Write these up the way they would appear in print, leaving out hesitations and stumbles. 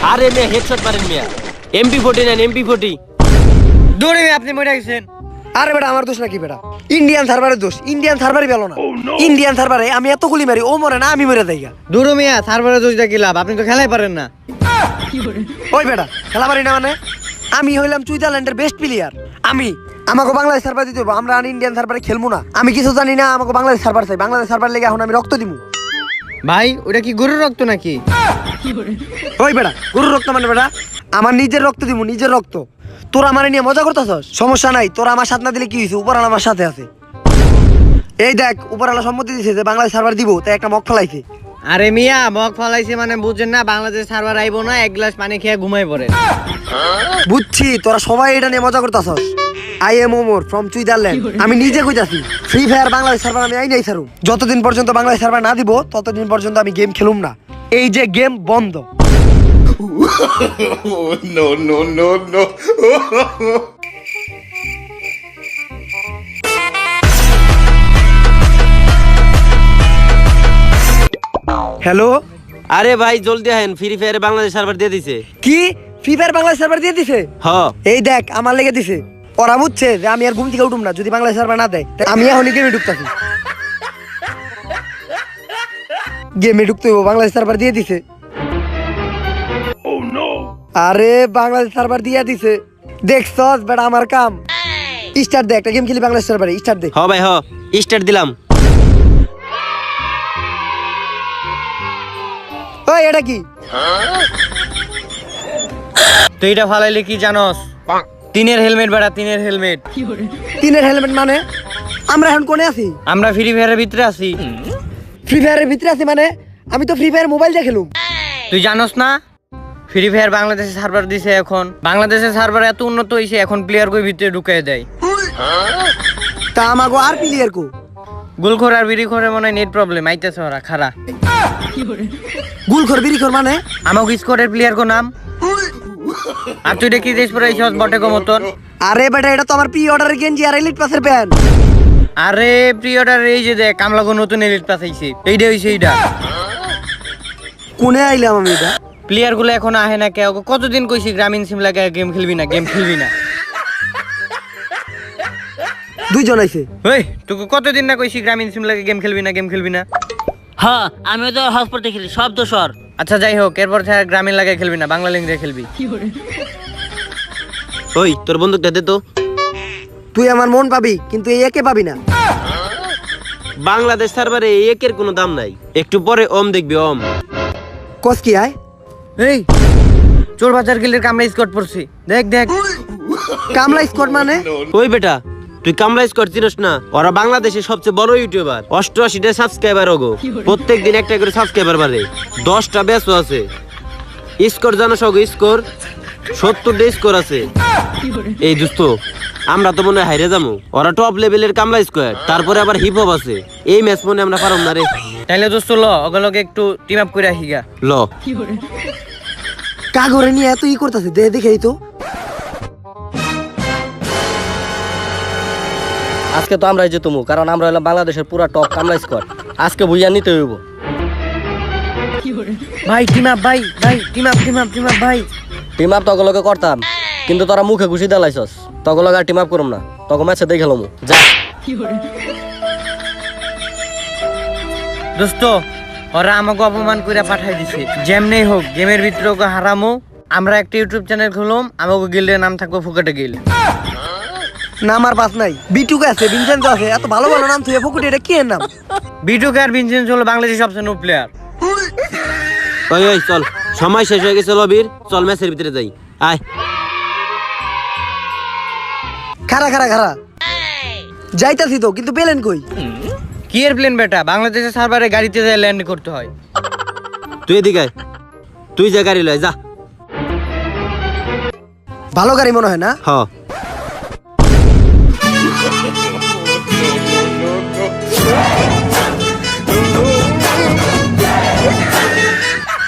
আরে মিয়া হেডশট মারেন মিয়া। MP40 নেন MP40। দৌড়ে মিয়া আপনি মরে গেছেন। আরে বেটা আমার দোষ নাকি বেটা? ইন্ডিয়ান সার্ভারের দোষ। ইন্ডিয়ান সার্ভারই পেলো না। ইন্ডিয়ান সার্ভারে আমি এত গুলি মারি, ও মরে না আমি মরে যাই। দৌড়ো মিয়া, সার্ভারের দোষ দেখি লাভ, আপনি তো খেলাই পারেন না। ওই বেটা খেলা পারি না মানে? আমি হইলাম সুইজারল্যান্ডের বেস্ট প্লেয়ার। আমাকে বাংলাদেশ সার্ভার দিতে হবে, আমরা ইন্ডিয়ান সার্ভারে খেলবো না। আমি কিছু জানি না, আমাকে বাংলাদেশ সার্ভার চাই। বাংলাদেশ সার্ভার লেগে এখন আমি রক্ত দিব। ভাই ওটা কি গরুর রক্ত নাকি? ওই বেটা গরুর রক্ত মানে বেটা আমার নিজের রক্ত দিব, নিজের রক্ত। তোরা আমার নিয়ে মজা করতেছস? সমস্যা নাই, তোরা আমার সাথে না দিলে কি হয়েছে? উপরওয়ালা আমার সাথে আছে। এই দেখ উপরওয়ালা সম্মতি দিয়েছে যে বাংলাদেশ সার্ভার দিব, তাই একটা মগ ফেলাইছে। আরে মিয়া মগ ফলাইছে মানে বুঝছেন না, বাংলাদেশ সার্ভার আইবো না, এক গ্লাস পানি খেয়ে ঘুমাই পড়ে। বুঝছি তোরা সবাই এটা নিয়ে মজা করতেছস। I am Omar from Switzerland. আমি নিজে কইতাছি ফ্রি ফায়ার বাংলাদেশ সার্ভার আমি আইনাই ছাড়ুম। যতদিন পর্যন্ত বাংলাদেশ সার্ভার না দিব ততদিন পর্যন্ত আমি গেম খেলুম না। এই যে গেম বন্ধ। No, no, no, no. Hello, আরে ভাই জলদি আহেন, ফ্রি ফায়ারে বাংলাদেশ সার্ভার দিয়ে দিছে। কি ফ্রি ফায়ার বাংলাদেশ সার্ভার দিয়ে দিছে? হ এই দেখ আমার লেগে দিছে। ওরা বুঝছে যে আমি আর ঘুম থেকে উঠুম না যদি বাংলাদেশ সার্ভার না দেয়। তাই আমি এখন গেমে ঢুকতাছি। গেমে ঢুকতে হইব, বাংলাদেশ সার্ভার দিয়ে দিছে। আরে বাংলাদেশ সার্ভার দিয়ে দিছে, দেখছস বেটা আমার কাম। স্টার্ট দে, একটা গেম খেলি বাংলাদেশ সার্ভারে। স্টার্ট দে। হ ভাই হ, স্টার্ট দিলাম। ওই এটা কি? তুই এটা ফালাইলে কি জানোস? তিনের হেলমেট বেড়া, তিনের হেলমেট। তিনের হেলমেট মানে? আমরা এখন কোনে আছি? আমরা ফ্রি ফায়ারের ভিতরে আছি। ফ্রি ফায়ারের ভিতরে আছি মানে? আমি তো ফ্রি ফায়ার মোবাইল দিয়ে খেলুম। তুই জানোস না ফ্রি ফায়ার বাংলাদেশে সার্ভার দিছে? এখন বাংলাদেশের সার্ভার এত উন্নত হইছে, এখন প্লেয়ার কই ভিতরে ঢুকাই দেয়। তা আমাগো আর প্লেয়ার কো? গুলখোর আর বিড়িখোরের মনে হয় নেট প্রবলেম আইতেছে, ওরা খারা। গুলখোর বিড়িখোর মানে? আমাকে স্কোরের প্লেয়ার কো নাম। আর তুই দেখি দেশ পরে এইসব বটে কো মতন। আরে বেটা এটা তো আমার প্রি অর্ডারের গেঞ্জি আর এলিট পাসের প্যান্ট। আরে প্রি অর্ডার এই যে দেখ কামলা কো নতুন এলিট পাস আইছে, এইটা হইছে এইটা। কোনে আইলাম আমি এটা? প্লেয়ার গুলো এখন আহে না কে? ওকে কতদিন কইছি গ্রামীণ সিম লাগে গেম খেলবি না, গেম খেলবি না। দুইজন আইছে। ওই তোকে কতদিন না কইছি গ্রামীণ সিম লাগে গেম খেলবি না, গেম খেলবি না। হ্যাঁ আমি তো হসপিটালে খেলি, সব দোষর। আচ্ছা যাই হোক, এরপর থেকে গ্রামীণ লাগে খেলবি না, বাংলা লিঙ্ক দিয়ে খেলবি। ওই তোর বন্দুকটা দে তো। তুই আমার মন পাবি কিন্তু এই একে পাবি না। বাংলাদেশ সার্ভারে একের কোনো দাম নাই, একটু পরে ওম দেখবি ওম। কস কি আয়? এই চোর বাজার গিল্ডের কামরা স্কট পড়ছি, দেখ দেখ। কামলা স্কোয়াড মানে? ওই বেটা তুই কামলা স্কোয়াড চিনস না? ওরা বাংলাদেশের সবচেয়ে বড় ইউটিউবার, 88টা সাবস্ক্রাইবার ওগো। প্রত্যেকদিন একটা করে সাবস্ক্রাইবার বাড়ে, 10টা ব্যাচও আছে। স্কোর জানোস ওগো? স্কোর 70টা স্কোর আছে। এই দোস্ত আমরা তো মনে হয় হাইরে যাবো। ওরা টপ লেভেলের কামলা স্কোয়াড, তারপরে আবার হিপ হপ আছে। এই ম্যাচ মনে আমরা পারম না রে। তাইলে দোস্ত ল ওগুলোকে একটু টিম আপ করে আসি গা। ল কাগরে নিয়ে এত ই করতেছে, দে দেখেই তো। আজকে তো আমরাই যেতুমু, কারণ আমরা হলাম বাংলাদেশের পুরা টপ কামলা স্কোয়াড। আজকে বুঝিয়া নিতে হইব। ভাই টিম আপ, ভাই ভাই team up, team up, team up ভাই। টিম আপ তগলকে করতাম, কিন্তু তোরা মুখে ঘুষি দেলাইছস। তগলকে আর টিম আপ করুম না, তখন ম্যাচে দেখে খেলমু যা। দোস্ত ওরা আমাকে অপমান করে পাঠাই দিছে। যেমনি হোক গেমের ভিতরে ওকে হারামো। আমরা একটা ইউটিউব চ্যানেল খুললাম, আমাকে গিল্ডের নাম থাকবো ফুকেটে গিল্ড। নাম আর পাস নাই। বিটুকে আছে, ভিনসেন্ট আছে, এত ভালো ভালো নাম তুই ফুকুটি, এটা কি এর নাম? বিটুকে আর ভিনসেন্ট হলো বাংলাদেশের সবচেয়ে নো প্লেয়ার। ওই ওই চল, সময় শেষ হয়ে গেছে লবির, চল ম্যাচের ভিতরে যাই। আয় খারা খারা খারা যাইতাছি তো, কিন্তু পেলেন কই? কি এর প্লেন বেটা? বাংলাদেশের সার্ভারে গাড়িতে যায় ল্যান্ড করতে হয়। তুই এদিকে আয়, তুই যা গাড়ি লয় যা। ভালো গাড়ি মনে হয় না? হ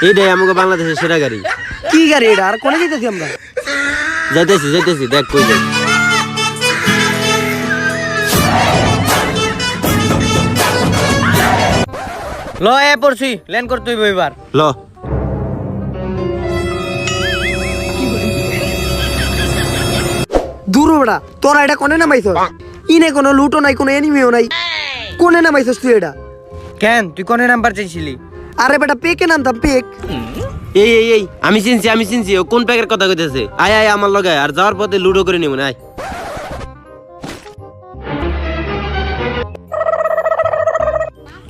এইটাই আমাকে বাংলাদেশের সেরা গাড়ি। কি গাড়ি এটা? আর কোনে যাইতাছি আমরা? যাইতেছি যাইতেছি, দেখ কই যাই। ল এ পড়ছি ল্যান্ড করতে হইব এবার। ল গুরু বেটা তোরা এটা কোনে নামাইছস ইনে কোনো লুটো নাই কোনো এনিমিও নাই কোনে নামাইছস তুই এটা কেন তুই কোনে নাম্বার চাইছিলি? আরে বেটা পেকে নামতাম পেক এই আমি চিনছি ও কোন প্যাকের কথা কইতেছে আয় আয় আমার লগে আর যাওয়ার পথে লুডো করে নিব না আয়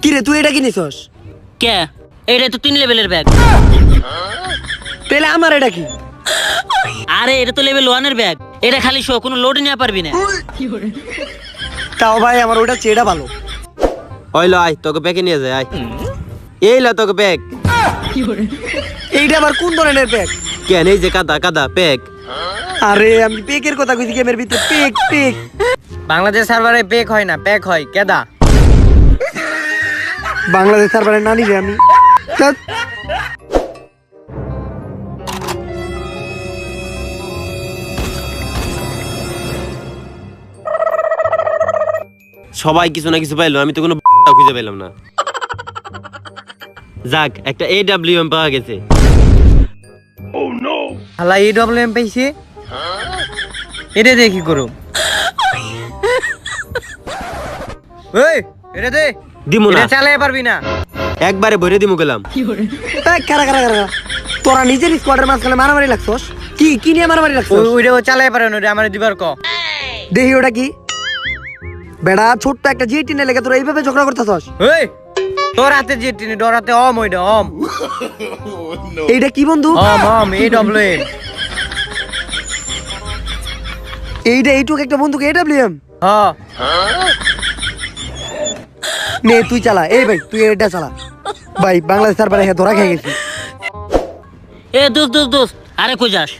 কি রে তুই এটা কিনিছস কে এটা তো 3 লেভেলের ব্যাগ। তাহলে আমার এটা কি আরে এটা তো লেভেল 1 এর ব্যাগ। এটা খালি শো, কোনো লোড নিতে পারবি না। তাও ভাই আমার ওটা চেয়েটা ভালো ওইলো আয় তোকে প্যাকে নিয়ে যায় আয় এই লা তোকে প্যাক এইটা আবার কোন ধরনের প্যাক কেন এই যে কাদা প্যাক আরে আমি পেকের কথা কইছি গেমের ভিতরে পেক পেক বাংলাদেশ সার্ভারে পেক হয় না, প্যাক হয়। কেদা বাংলাদেশ সার্ভারে নানি রে আমি ধ্যাৎ। সবাই কিছু না কিছু পাইলো আমি তো কোনো খুঁজে পেলাম না যাক একটা AWM পাওয়া গেছে হালা EWM পাইছে, এটা দেখি করো। ওই এটা দে, দিমু না এটা চালাতে পারবি না। একবারে ভরে দিমু গেলাম এই কারা কারা কারা তোরা নিজের স্কোয়াডের মাঝখানে মারামারি লাগছস কি কি নিয়ে মারামারি লাগছস ওইটা চালাতে পারে না, ওটা আমার দিবার ক। দেখি ওটা কি বেড়া ছোট্ট একটা জিটি নে লেগে তোরা এইভাবে ঝগড়া করতেছস ওই তোর হাতে যে টিনি, তোর হাতে অম, ওইটা অম এইটা কি বন্ধু অম EWM। এইটা এইটুক একটা বন্ধুক AWM হ্যাঁ নে তুই চালা এই ভাই তুই এটা চালা ভাই বাংলাদেশ সার্ভারে ধরা খেয়ে গেছি এ দোস্ত আরে কই যাস?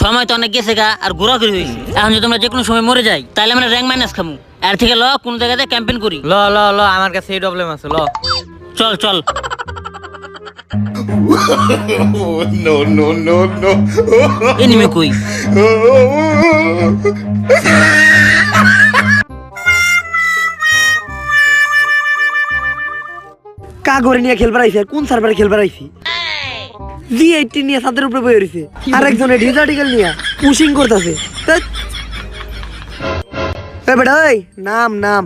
সময় তো অনেক গেছে গা, আর ঘোরাঘুরি হয়েছে। এখন যদি আমরা যে কোনো সময় মরে যাই তাহলে আমরা র্যাঙ্ক মাইনাস খামু। এর থেকে ল কোন জায়গাতে ক্যাম্পেইন করি। ল আমার কাছে EWM আছে, ল চল Oh, no. এনিমে কই? কা করে নিয়ে খেলবার আইছি আর কোন সার্ভারে খেলবার আইছি G18 নিয়ে ছাদের উপরে বসে রইছে আর একজনে ডিজার্টিক্যাল নিয়ে পুশিং করতেছে এ বেটা ওই নাম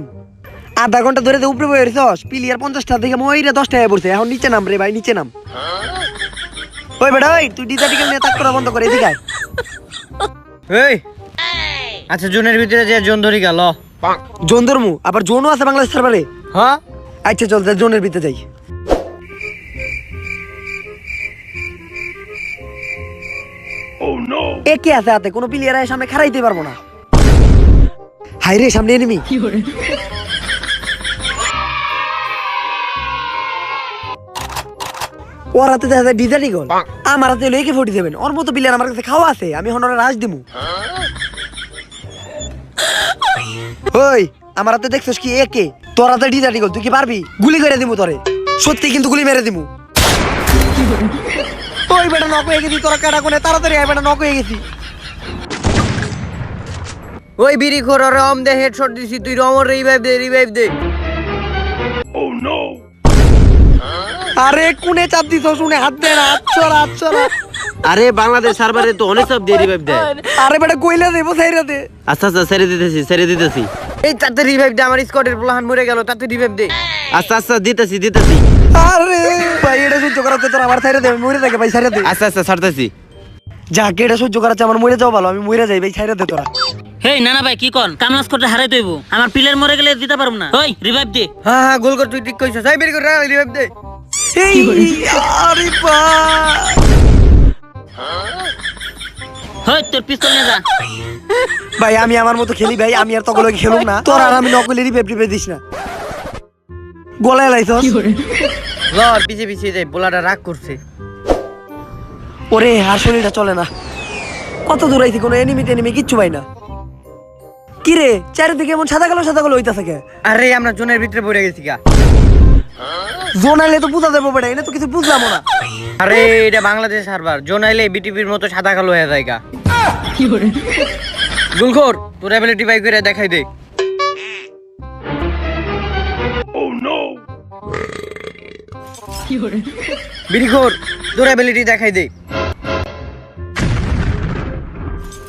আধা ঘন্টা ধরে তো উপরে বসে রইছস প্লেয়ার 50টা থেকে মইরা 10টা হয়ে পড়ছে এখন নিচে নাম রে ভাই নিচে নাম ওই বেটা ওই তুই ডিজার্টিক্যাল নিয়ে তাক করা বন্ধ করে এদিকে আয় এই আচ্ছা জোনের ভিতরে যে জোন ধরি গেল জোন ধর্মু আবার জোনও আছে বাংলাদেশ সার্ভারে হ্যাঁ আচ্ছা চল জোনের ভিতরে যাই একে আছে হাতে কোনো প্লেয়ার সামনে খারাইতে পারবো না হাই রে সামনে এনিমি ওর হাতে দেখা যায় ডিজাইন গোল আমার হাতে হলো AK-47 ওর মতো প্লেয়ার আমার কাছে খাওয়া আছে আমি হনরে রাজ দিমু ওই আমার হাতে দেখছস কি একে তোর হাতে ডিজাইন গোল তুই কি পারবি গুলি করে দিমু তোরে সত্যি কিন্তু গুলি মেরে দিমু ওই বেটা নক হয়ে গেছি তোরা কাটা কোনে তাড়াতাড়ি আয় বেটা নক হয়ে গেছি ওই বিড়ি খোর ওরে অম দে, হেডশট দিছি, তুই রমর রিভাইভ দে। আরে কোনে চাপ দিছ শুনে হাত দে না হাত ছড়া আরে বাংলাদেশ সার্ভারে তো অনেক সব দিয়ে রিভাইভ দেয় আরে বেটা কইলা দেবো সাইরা দে আচ্ছা ছেড়ে দিতেছি এই তাতে রিভাইভ দে, আমার স্কোয়াডের প্লান মরে গেল, তাতে রিভাইভ দে। আচ্ছা দিতেছি আরে ভাই এটা সহ্য করাতে তোর আমার সাইরা দে আমি মরে যাকে ভাই সাইরা দে আচ্ছা ছাড়তেছি যাকে এটা সহ্য করাচ্ছে আমার মরে যাও ভালো আমি মরে যাই ভাই সাইরা দে তোরা হেই না ভাই কি কন? কামনাস করতে হারাই দইব। আমার প্লেয়ার মরে গেলে দিতে পারবো না। ওই রিভাইভ দে। হ্যাঁ গোল কর, তুই ঠিক কইছস। এই বিড়ি খোর রিভাইভ দে। এই আরে ভাই হই তোর পিস্তল নিয়ে যা। ভাই আমি আমার মতো খেলি ভাই আমি আর তকলে খেলুম না তোর আর আমি নকলে রিভাইভ দিস না গলায় লাইছস ল পিছে যাই, পোলাটা রাগ করছে। ওরে আর শরীরটা চলে না কত দূর আইছি কোনো এনিমি কিচ্ছু পাই না কি রে চারিদিকে এমন সাদা কালো হইতা থাকে আরে আমরা জোনের ভিতরে পড়ে গেছি গা। জোন আইলে তো বুঝা দেবো বেটা এটা তো কিছু বুঝলাম না আরে এটা বাংলাদেশ সার্ভার, জোন আইলে বিটিপির মতো সাদা কালো হয়ে যায় গা। গুলখোর তোর অ্যাবিলিটি বাই করে দেখাই দে। বিড়ি খোর তোর অ্যাবিলিটি দেখাই দে।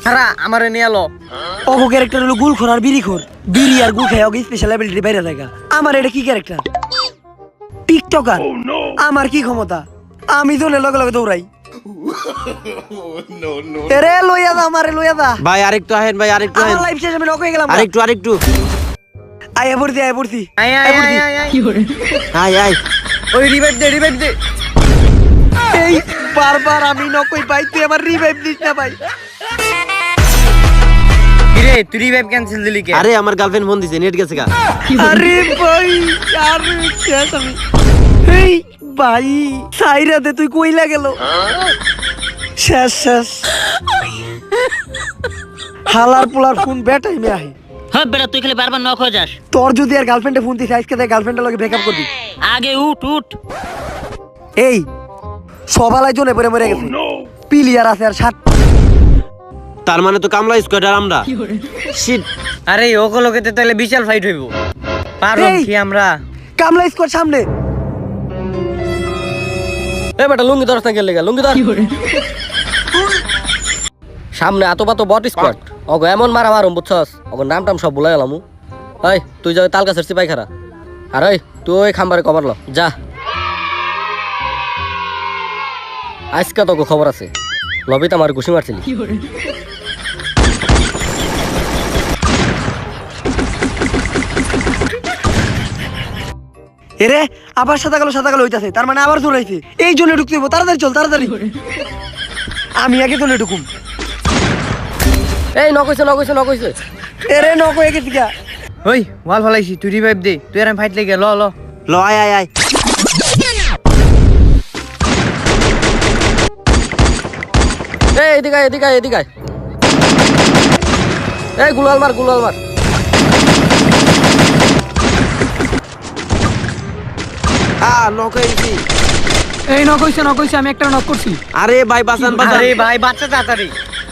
হারা আমারে নিয়ে এলো। অগো ক্যারেক্টার হলো গুলখোর আর বিড়িখোর, বিড়ি আর গুল খায় অগো স্পেশাল অ্যাবিলিটি বাইরে থাকা। আমার এটা কি ক্যারেক্টার? টিকটকার। আমার কি ক্ষমতা? আমি তো লগে লগে দৌড়াই। No, no. এরে লইয়া দা, আমারে লইয়া দা। ভাই আরেকটু আহেন, ভাই আরেকটু আমার আহেন, লাইফ শেষ, আমি নক হয়ে গেলাম। আরেকটু আরেকটু। আয়া পড়ছি, আয়া পড়ছি। আয় আয় আয় আয় আয়। আয় আয়। ওই রিভাইভ দে, রিভাইভ দে। এই বারবার আমি নক হই ভাই, তুই আমার রিভাইভ দিস না ভাই। কিরে তুই রিভাইভ ক্যান্সেল দিলি কে? আরে আমার গার্লফ্রেন্ড ফোন দিছে, নেট গেছে গা। আরে ভাই আর শেষ আমি। এই ভাই সাইরাতে তুই কইলা গেল। শেষ শেষ। হালার পোলার ফোন বেটাই মে আহে। হ্যাঁ বেটা, তুই খালি বারবার নক হয়ে যাস। তোর যদি আর গার্লফ্রেন্ডে ফোন দিস আজকে তাই গার্লফ্রেন্ডের লগে ব্রেকআপ করবি। আগে উঠ উঠ। এই সবালাই জনে পরে মরে গেছে। পিলিয়ার আছে আর 60। তার মানে তো কামলা স্কোয়াড আর আমরা। শিট। আরে ওগুলোকে তাহলে বিশাল ফাইট হইব। পারব এই। কি আমরা? কামলা স্কোয়াড সামনে। এ বেটা লুঙ্গি ধরস না গেলে লুঙ্গি ধর। সামনে এত পাতো বট স্কোয়াড। ওগো এমন মারা মারুম বুঝছস, ওগো নাম টাম সব ভুলাই গেলাম। এই তুই যাও তাল গাছের সিপাই খারা। আর ওই তুই ওই খাম্বারে কভার ল যা। আজকে তোকে খবর আছে, লবিতে আমার ঘুষি মারছিলি। এরে আবার সাদা কালো হইতাছে, তার মানে আবার জোরাইছে। এই জন্য ঢুকতে হইব, তাড়াতাড়ি চল তাড়াতাড়ি। আমি আগে জন্য ঢুকুম। এই নকইছে নকইছে নকইছে। এরে নক হয়ে গেছি গা। ওই ওয়াল ফলাইছি, তুই রিভাইভ দে। তুই আর আমি ফাইট লেগে ল ল। ল আয় আয় আয়। এই এদিকে আয়, এদিকে আয়, এদিকে আয়। এই গুলাল মার গুলাল মার। নক হয়ে গেছি। এই নক হইছে, আমি একটা নক করছি। আরে ভাই বাঁচান বাঁচান। আরে ভাই বাচ্চা তাড়াতাড়ি।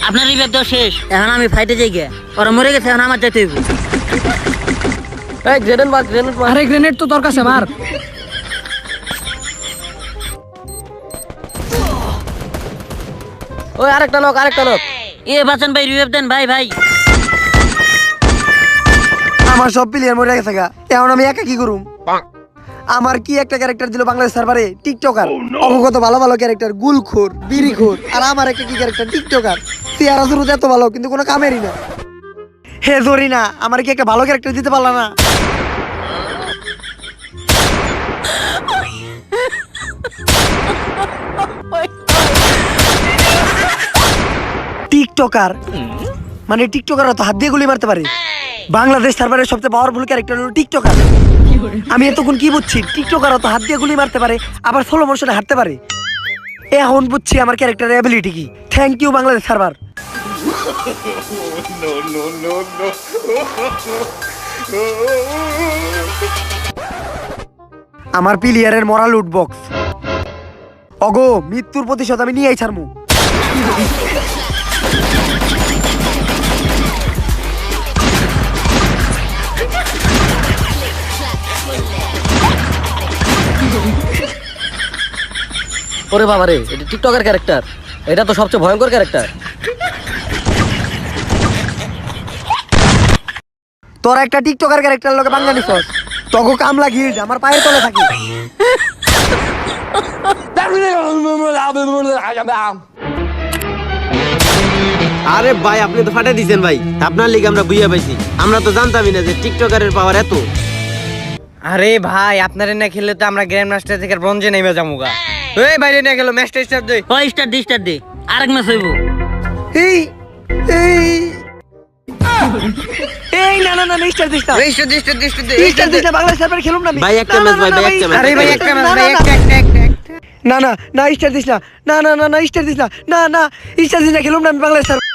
আপনার রিভাইভ দেওয়া শেষ, এখন আমি ফাইটে যাই গে। ওরা মরে গেছে, এখন আমার যেতে হইব। এই গ্রেনেড মার গ্রেনেড মার। আরে গ্রেনেড তো তোর কাছে মার। ওই আরেকটা নক আরেকটা নক। এ বাঁচান ভাই, রিভাইভ দেন ভাই ভাই। আমার সব প্লেয়ার মরে গেছে গা, এখন আমি একা কি করুম? আমার কি একটা ক্যারেক্টার দিল বাংলাদেশ সার্ভারে, টিকটকার। অবগত ভালো ভালো ক্যারেক্টার, গুলখোর বিড়িখোর, আর আমার একটা কি ক্যারেক্টার টিকটকার। চেহারা শুরুতে এত ভালো কিন্তু কোনো কামেরই না। হে জরিনা, আমার কি একটা ভালো ক্যারেক্টার দিতে পারলা না? টিকটকার মানে টিকটকার তো হাত দিয়ে গুলি মারতে পারে। বাংলাদেশ সার্ভারের সবচেয়ে পাওয়ারফুল ক্যারেক্টার হলো টিকটকার। আমি এতক্ষণ কি বুঝছি, টিকটকার তো হাত দিয়ে গুলি মারতে পারে, আবার স্লো মোশনে হাঁটতে পারে। এখন বুঝছি আমার ক্যারেক্টারের অ্যাবিলিটি কি। Thank you Bangladesh server. No, no, no, no. আমার প্লেয়ারের মরা লুট বক্স। অগো মৃত্যুর প্রতিশোধ আমি নিয়েই ছাড়মু। ওরে বাবা রে, এটা টিকটকের ক্যারেক্টার। এটা তো সবচেয়ে ভয়ঙ্কর ক্যারেক্টার। তোর একটা টিকটকার ক্যারেক্টার লোকে বাংলা নিছস, তোকে কামলা গিল্ড আমার পায়ের তলে থাকে। আরে ভাই আপনি তো ফাটাই দিছেন ভাই, আপনার লিগে আমরা বুইয়া পাইছি। আমরা তো জানতামই না যে টিকটকারের পাওয়ার এত। আরে ভাই আপনারে না খেললে তো আমরা গ্র্যান্ড মাস্টার থেকে ব্রঞ্জে নেমে যামুগা। এই বাইরে নিয়ে গেল, ম্যাচটা স্টার্ট দে। ও স্টার দে স্টার দে, আরেক ম্যাচ হইব। এই এই এই না না না স্টার দিস না, স্টার্ট দে স্টার্ট দে স্টার্ট দে স্টার দিস না, বাংলাদেশ সার্ভারে খেলুম না আমি। ভাই একটা না, ম্যাচ না, ভাই, না, ভাই একটা ম্যাচ। আরে ভাই একটা ম্যাচ ভাই, না, একটা একটা একটা। না না না স্টার দিস না, না না না না স্টার দিস না, না না স্টার দিস না, খেলুম না আমি বাংলাদেশ সার্ভার।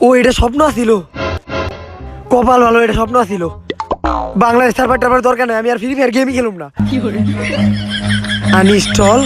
ও এটা স্বপ্ন আছিল, কপাল ভালো, এটা স্বপ্ন আছিল। বাংলাদেশ সার্ভার টার্ভার দরকার নাই, আমি আর ফ্রি ফায়ার গেমই খেলুম না। আনইনস্টল